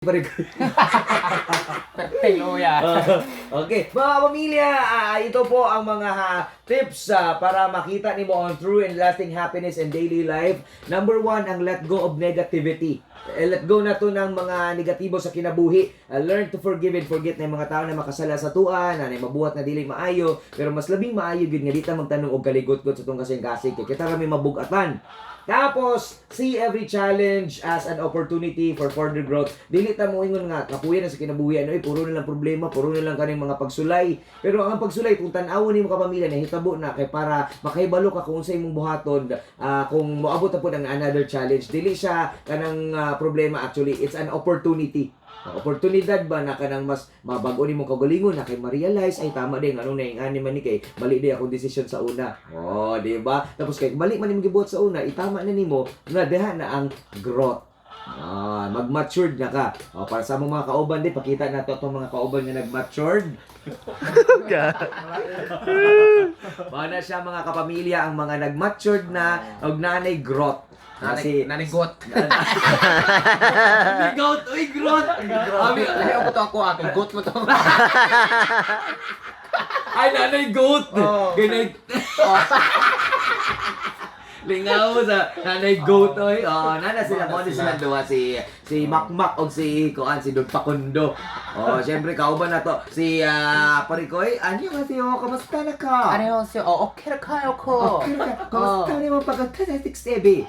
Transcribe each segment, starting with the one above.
Luya. Okay, mga pamilya, ito po ang mga tips para makita nimo ang true and lasting happiness in daily life. Number 1, ang let go of negativity. Let go na to ng mga negatibo sa kinabuhi. Learn to forgive and forget na yung mga tao na makasala sa tuan, na mabuhat na dili maayo, pero mas labing maayo gid nga dita magtanong og kaligot-got sa tong kasing-kasing kay kita kami mabugatan. Tapos, see every challenge as an opportunity for further growth. Dili ta mo ingon nga kapuyan na sa kinabuhi puro na lang problema, puro na lang kaning mga pagsulay. Pero ang pagsulay kung tan-awon nimo ka pamilya nahitabo na kay para makahibalo ka kung unsay imong buhaton kung moabot na pud ang another challenge. Dili siya kanang problema, actually it's an opportunity. Oportunidad ba na kanang mas mabago nimo kagalingon na kay ma-realize ay tama din ano na yung ani man ni kay mali di akong desisyon sa una. Oh, di ba? Tapos kay mali man nimo gibuhat sa una, itama na nimo na deha na ang growth. Mag-matured na ka. Para sa mga kauban din, pakita na to itong mga kauban nga nag-matured. Mana siya mga kapamilya ang mga nag-matured na og nanay growth. Nanigot. Goat, uy, growth. Ayaw ko to ako, aking goat mo to. Ay, nanay goat. Oh. Ganay. Lingaw sa nanay goat oy. Nana sila mo sila duha si Makmak og si Don Pakundo. Syempre kauban na to si Parikoy. Anyo nga siyo, kamusta na ka? 안녕하세요. okay kayo ko. Okay ka. Kamusta ni mo pagka-67?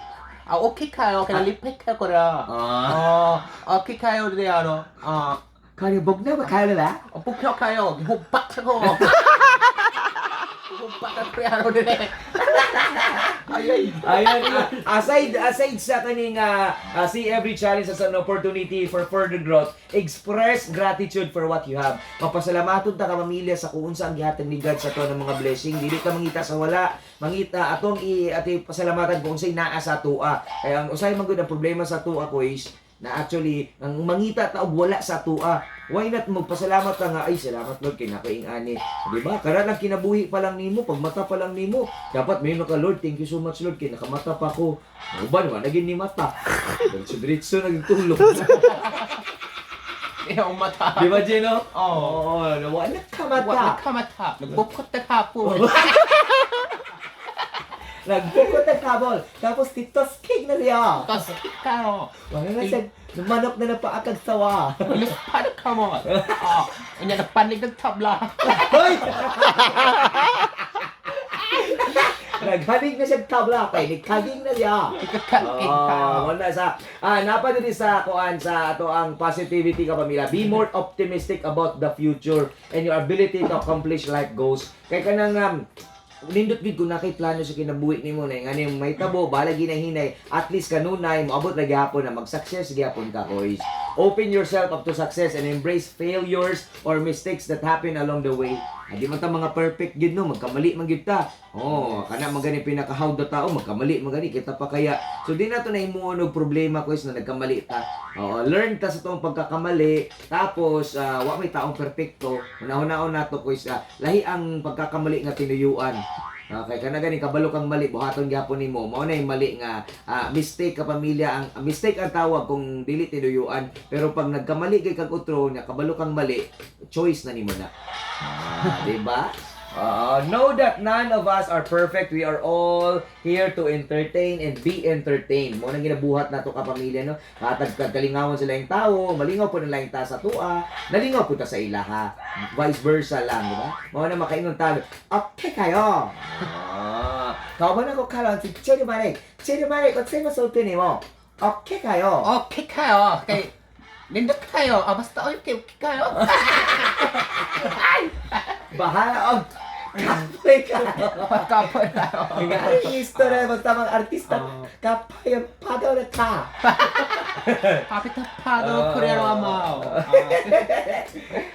okay kayo. 그냥 리팩할 거라. okay kayo. 근데 Kaya bog na ba kaya na? 뽑혀 kayo. 호박 차고. 호박 kayo dire. Ayan, aside sa kaning see every challenge as an opportunity for further growth, express gratitude for what you have. Mapasalamaton ta ka pamilya sa kung unsa ang gihatag ni God sa to ng mga blessing. Dili ta mangita sa wala, mangita atong ati pasalamatan kung unsay naa sa tua. Kaya ang usay man gud ang problema sa tua ko is na actually ang mangita ta og wala sa tua. Why not magpasalamat ka nga ay salamat Lord kay nakaing-ani. Di ba? Karon ang kinabuhi pa lang nimo, pag mata pa lang nimo, dapat mayroon ka Lord, thank you so much Lord kay nakamata pa ko. Uban man naging ni mata. Diretso naging tulog. yung mata. Di ba Gino? Oo. Wala ka mata. Wala ka mata. Nagbukot na hapon. Nagbukot ang kabol. Tapos titos cake na siya. Tapos kayo. Wala na siya. Manok na napaakag sawa. Iluspan ka mo. Unya nagpanig ng tabla. Hoy! Naghanig na siya tabla kay nagkaging na siya. Wala sa napa diri sa kuan sa ato ang positivity ka pamilya. Be more optimistic about the future and your ability to accomplish life goals. Kay kanang nindot gid kung nakay plano sa kinabuhi nimo na ngani may tabo bala ginahinay at least kanunay moabot na gyapon na mag-success gyapon ka boys. Open yourself up to success and embrace failures or mistakes that happen along the way. Di man ta mga perfect gid no, magkamali man gid ta. Kana magani pinaka-how the tao magkamali magani kita pa kaya. So di nato na himuon og problema ko is na nagkamali ta. Learn ta sa tong pagkakamali tapos wa may taong perpekto. Una-una nato ko is lahi ang pagkakamali nga tinuyuan. Okay, kana gani kabalo kang mali buhaton gyapon nimo. Mao na yung mali nga mistake ka pamilya ang mistake ang tawag kung dili tinuyuan. Pero pag nagkamali kay kag utro nya kabalo kang mali, choice na nimo na. Di ba? Know that none of us are perfect. We are all here to entertain and be entertained. Mo nang ginabuhat nato ka pamilya no. Katag kalingawan sila yung tao, malingaw po nila yung ta sa tua, nalingaw po ta sa ilaha. Vice versa lang, di ba? Mo na makaingon talo. Okay kayo. Kauban ako karon si Cherry Mare. Cherry Mare, kung sa'yo masulti nimo. Okay kayo. Okay kayo. Kay nindot kayo. Basta okay kayo. Bahala og kapoy ka. Kapoy tayo. Nga yung istorya basta mga artista kapoy ang padaw na ka. Kapit na pado kurero amaw.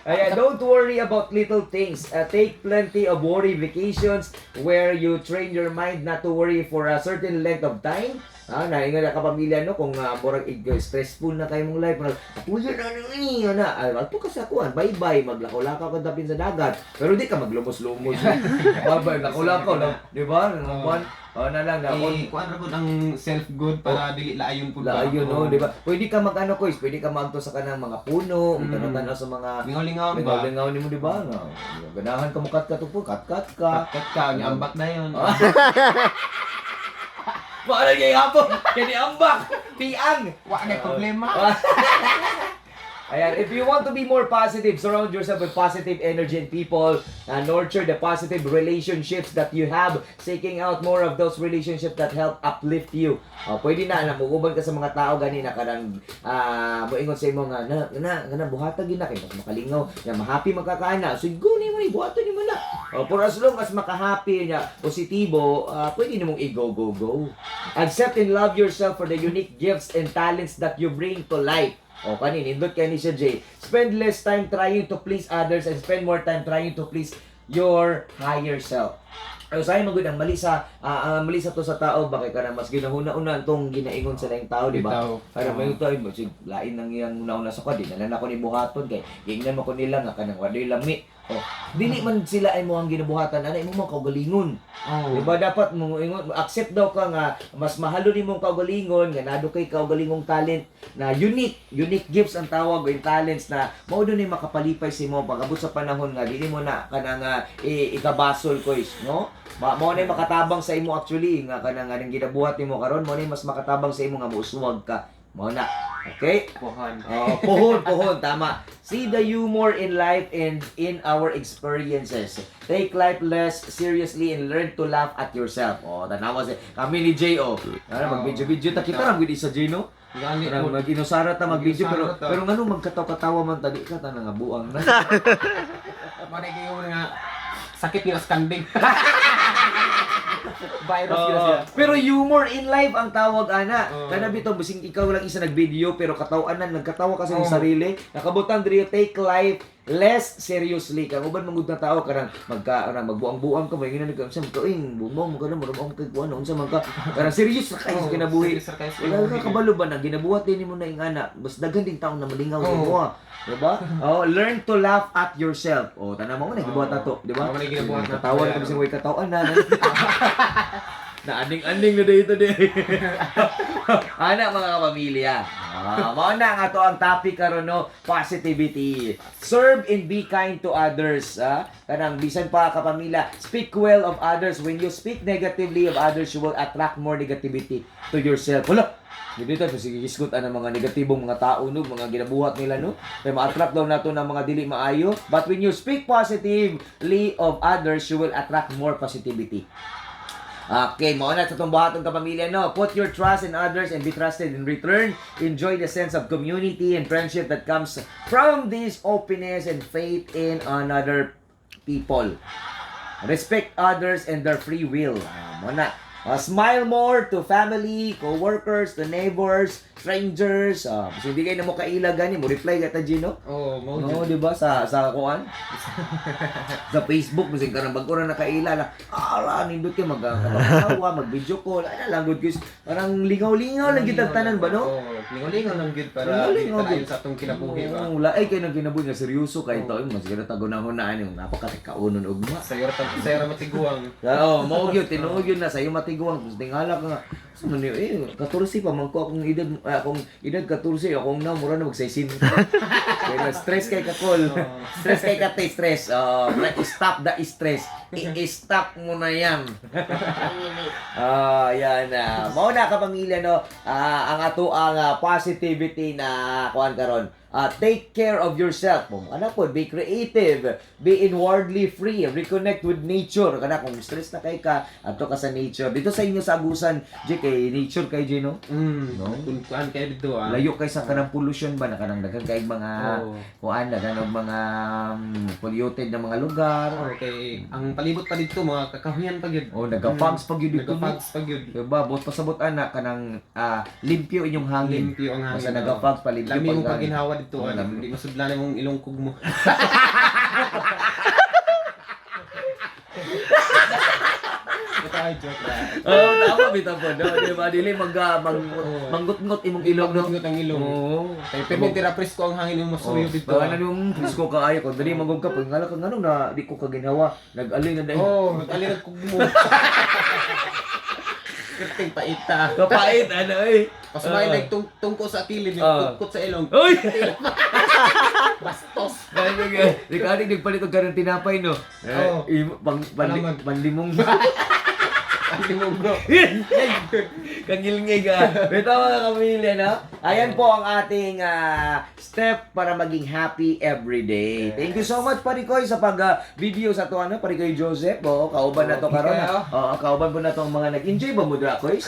Ayan, don't worry about little things. Take plenty of worry vacations where you train your mind not to worry for a certain length of time. Naingon na kapamilya no kung murag stressful na kayo mong life, murag puyo na ni ana. Ato ka sa kuan, bye-bye, maglakaw-lakaw ka tapin sa dagat. Pero di ka maglumos-lumos. Bye-bye, lakaw-lakaw lang, di ba? Kuan, na lang na kuan ra pud ang self-good para dili laayon pud ka. Laayon no, di ba? Pwede ka mag-ano ko, pwede ka magto sa kanang mga puno, tanaw sa mga Lingaw-lingaw ba? lingaw nimo di ba? Ganahan ka mo kat-kat po, kat-kat ka. Kat ka, ang ambak na yun. Paano niya yapon? Kaya ambak! Piang! Wa na problema. Ayan, if you want to be more positive, surround yourself with positive energy and people. Nurture the positive relationships that you have. Seeking out more of those relationships that help uplift you. Pwede na, muguban ka sa mga tao ganina kanang moingon sa imo nga na buhatag gina kay mas makalingaw, ya mahappy magkakaana. So go ni mo buhatan ni mo na. For as long as maka-happy niya, positibo, pwede nimong i-go. Accept and love yourself for the unique gifts and talents that you bring to life. Kanin, indot kay ni siya, Jay. Spend less time trying to please others and spend more time trying to please your higher self. Sa'yo magud ang mali sa to sa tao, bakit ka na mas ginahuna-una itong ginaingon sa laing tao, di ba? Para may ito ay lain nang iyang una-una sa kadi, nalan ako ni buhaton kay ingnan mo ko nila nga kanang waday lami. Dili man sila ay mo ang ginabuhatan, ana imo mo kaugalingon. Di ba dapat mo ingon accept daw ka nga mas mahalo nimong kaugalingon nga nado kay kaugalingong talent na unique gifts ang tawag o talents na mao ni makapalipay si mo pag-abot sa panahon nga dili mo na kanang ikabasol ko no? Mao na makatabang sa imo actually nga kanang anong ginabuhat nimo karon mao na mas makatabang sa imo nga muuswag ka. Mao na. Okay? Pohon, tama. See the humor in life and in our experiences. Take life less seriously and learn to laugh at yourself. Tanawa kami ni Jay, mag-video-video ta kita ra gud sa Jay, no? Mag-inusara ta mag-video pero ngano magkataw-katawa man tadi ka ta nga buang na. Mare kayo nga sakit nga skanding. Virus yun siya. Pero humor in life ang tawag ana. Kana bitaw bising ikaw lang isa nag-video pero katawanan nagkatawa kasi ng sarili. Nakabutan diri take life less seriously. Kang uban mangud na tao kanang magbuang-buang ka may ginani ka sa tuing bumaw mo kana marumong kay kuan unsa man ka. Kanang serious ra kay kinabuhi. Wala ka kabalo ba nang ginabuhat din mo na ing ana. Mas daghan ding taon na malingaw mo. Diba? Learn to laugh at yourself. Tanaw mo na gibuhat ato, di ba? Katawa ka bising way katawan na. Aning-aning na dito di. Ana mga kapamilya. Mao na nga to ang topic karon no, positivity. Serve and be kind to others. Kanang bisan pa kapamilya, speak well of others. When you speak negatively of others, you will attract more negativity to yourself. Wala. Dito sige gisgot ang mga negatibong mga tao no, mga ginabuhat nila no. Kay ma-attract daw nato ng mga dili maayo. But when you speak positively of others, you will attract more positivity. Okay, mao na sa itong buhaton kapamilya, no? Put your trust in others and be trusted in return. Enjoy the sense of community and friendship that comes from this openness and faith in another people. Respect others and their free will. Mao na. Smile more to family, co-workers, to neighbors, strangers. Kasi hindi kayo na mo kaila gani mo reply ka ta Gino. No, di ba sa kuan? Sa Facebook kasi karang bago na nakaila na. Nindot ka magkatawa, mag-video call. Lang good guys. Parang lingaw-lingaw lang gid tanan ba no? Lingaw-lingaw lang gid para kita sa atong kinabuhi ba. Wala ay kay nang kinabuhi nga seryoso kay to, mas gid ta gunahon-hunaan yung napakakaunon ugma. Sayo ra matiguang. Mao gyud tinuod yun na sayo matiguang tapos tingala ka nga. So man 14 pa man ko akong edad 14 akong na mura na magsaysin. Kaya stress kay kakol. Stress kay ka stress. Stop the stress. I-stop mo na yan. Yan na. Mao na kapamilya no. Ang ato ang positivity na kuan karon. Take care of yourself. Ano po, be creative, be inwardly free, reconnect with nature. Kana kung stress na kay ka, ato ka sa nature. Dito sa inyo sa Agusan, kay nature kay Gino. No? Kuan kay dito Layo kay sa kanang pollution ba na kanang daghang kay mga kuan daghang mga polluted na mga lugar. Okay, ang palibot pa dito mga kakahuyan pa gyud. Nagafags pa gyud dito. Nagafags pa gyud. Diba, bot pasabot ana kanang limpyo inyong hangin. Limpyo ang hangin. Basta nagafags pa limpyo. Lami mong paginhawa dito. Hindi masudlan mong ilongkog mo. Joke lang. Oh, tama bitaw po. No, di ba dili manggut-ngut imong ilong no. Ilog ang ilong. Oo. Kaya permitira presko ang hangin mo suyo dito. Baka na yung presko kaayo ko. Dali magog ka pag ngala ka ngano na di ko kaginawa. Nag-alay na dahil. Oh, alin kugmo. Kerting paita. Kapait ano eh. Pasumay nagtungko sa kilid, kukot sa ilong. Uy! Bastos. Di ka aning nagpalit og karang tinapay no. Oo. Panlimong. Ang mo bro. Kangilngig Ito mga kamilya, no? Ayan po ang ating step para maging happy everyday. Thank you so much, Parikoy, sa pag-video sa to, ano? Parikoy Joseph, kauban na to karon. Kauban po na to ang mga nag-enjoy ba mo, Drakoy?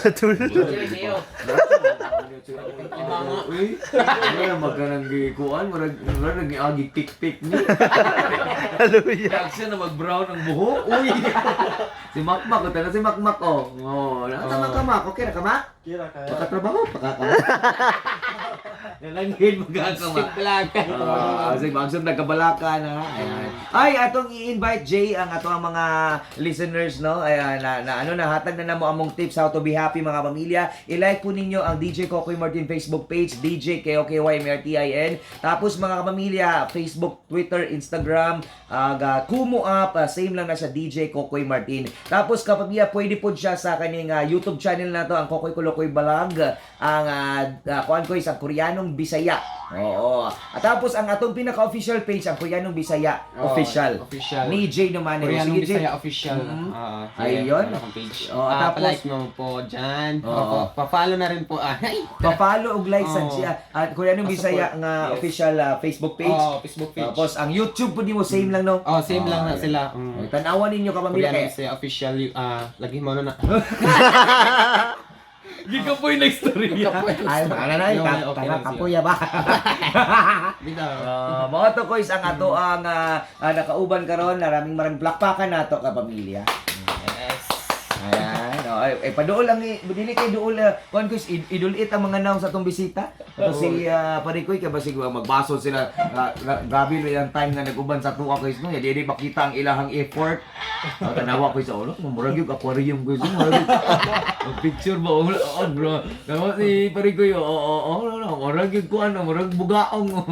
Uy, magkanang gikuan, marag nag-agi tik-tik ni. Hallelujah. Action na mag-brown ang buhok. Uy! Si Makmak, ito na si Makmak, oh. Oh, nakatama ka, Mak. Okay na ka, Mak? Kira ka. Pagkatrabaho, pakakama. Nalangin, magkakama. Siglaga. Sige, magsud nagkabalaka na. Ayan. Ay, atong i-invite Jay ang ato ang mga listeners, no? Ayan, nahatag na namo among tips how to be happy, mga pamilya. I-like po ninyo ang DJ Kokoy Martin Facebook page, DJ KOKYMRTIN. Tapos mga kapamilya, Facebook, Twitter, Instagram, Kumu up, same lang na siya, DJ Kokoy Martin. Tapos kapamilya, pwede po siya sa kaning YouTube channel na to, ang Kokoy Kulokoy Balag, ang kuan ko isang Koreanong Bisaya. Oo. At tapos ang atong pinaka-official page, ang Koreanong Bisaya official. Ni Jay naman. Koreanong Bisaya official. Ayun. Page. Tapos like mo po dyan. Pa-follow na rin po. pa-follow og like sa siya. At Koreanong Bisaya nga official Facebook page. Facebook page. Tapos ang YouTube po nimo same lang no. Same lang na sila. Tanawan ninyo kapamilya Koreanong kay Bisaya official. Lagi mo na. Gika po yung next story. Ay, kapuya ba? Mga to koys, ang ato ang nakauban karon, maraming plakpakan nato ka pamilya. Yes. Ayan, paduol lang dili kay duol kon koys idulit ang mga naong sa atong bisita. Ito si Parikoy kay basig magbasol sila. Grabe rin ang time nga naguban sa tuwa koys no. Di makita ang ilahang effort. Tanawa ko sa ulo, murag yung aquarium guys, murag picture ba bro. Tama si Parikoy, murag yung kuan, murag bugaong.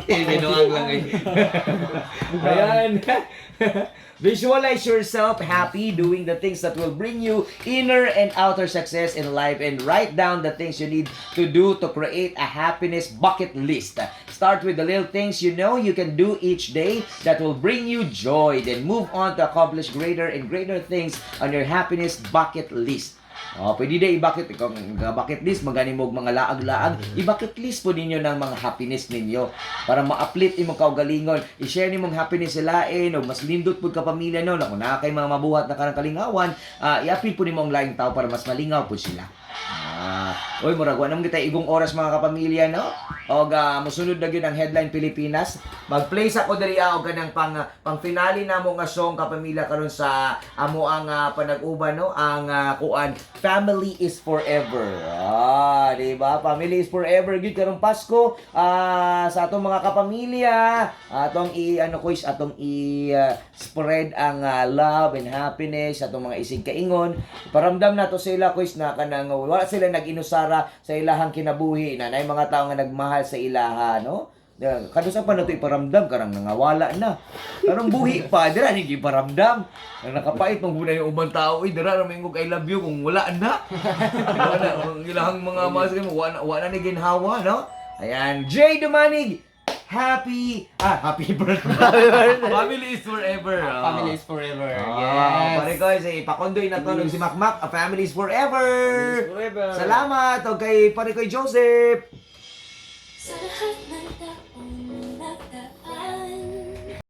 Binuang lang Ayan. Visualize yourself happy doing the things that will bring you inner and outer success in life, and write down the things you need to do to create a happiness bucket list. Start with the little things you know you can do each day that will bring you joy. Then move on to accomplish greater and greater things on your happiness bucket list. Pwede na i-bucket bucket list, magani mo mga laag-laag, i-bucket list po ninyo ng mga happiness ninyo para ma-uplift imong kaugalingon. I-share nimong happiness sa lain o mas lindot pud ka pamilya no, kung na kay mga mabuhat na kanang kalingawan, i-appeal po nimo ang laing tao para mas malingaw po sila. Oy, murag wa namang kita igong oras mga kapamilya no. Og mosunod na gyud ang Headline Pilipinas. Mag-play sa ko diri og kanang pang finale namo nga song kapamilya karon sa amo ang panag-uban no, ang kuan Family is Forever. Di ba? Family is Forever gyud karong Pasko sa atong mga kapamilya. Atong spread ang love and happiness sa atong mga isig kaingon. Paramdam nato sila kuis na kanang wala sila nag-inusara sa ilahang kinabuhi na nay mga tao nga nagmahal sa ilaha no. Kadusa pa nato iparamdam karang nangawala na. Karang buhi pa dira ni giparamdam. Ang nakapait mong gunay yung ubang tao dira ra mingog I love you kung wala na. Wala ang ilahang mga mas wala ni ginhawa no. Ayan, Jay Dumanig. Happy birthday. Family is forever. Family is forever. Yes. Pare ko ipakondoy na to si Makmak, a family is forever. Forever. Salamat og kay pare ko Joseph. Sa lahat ng taong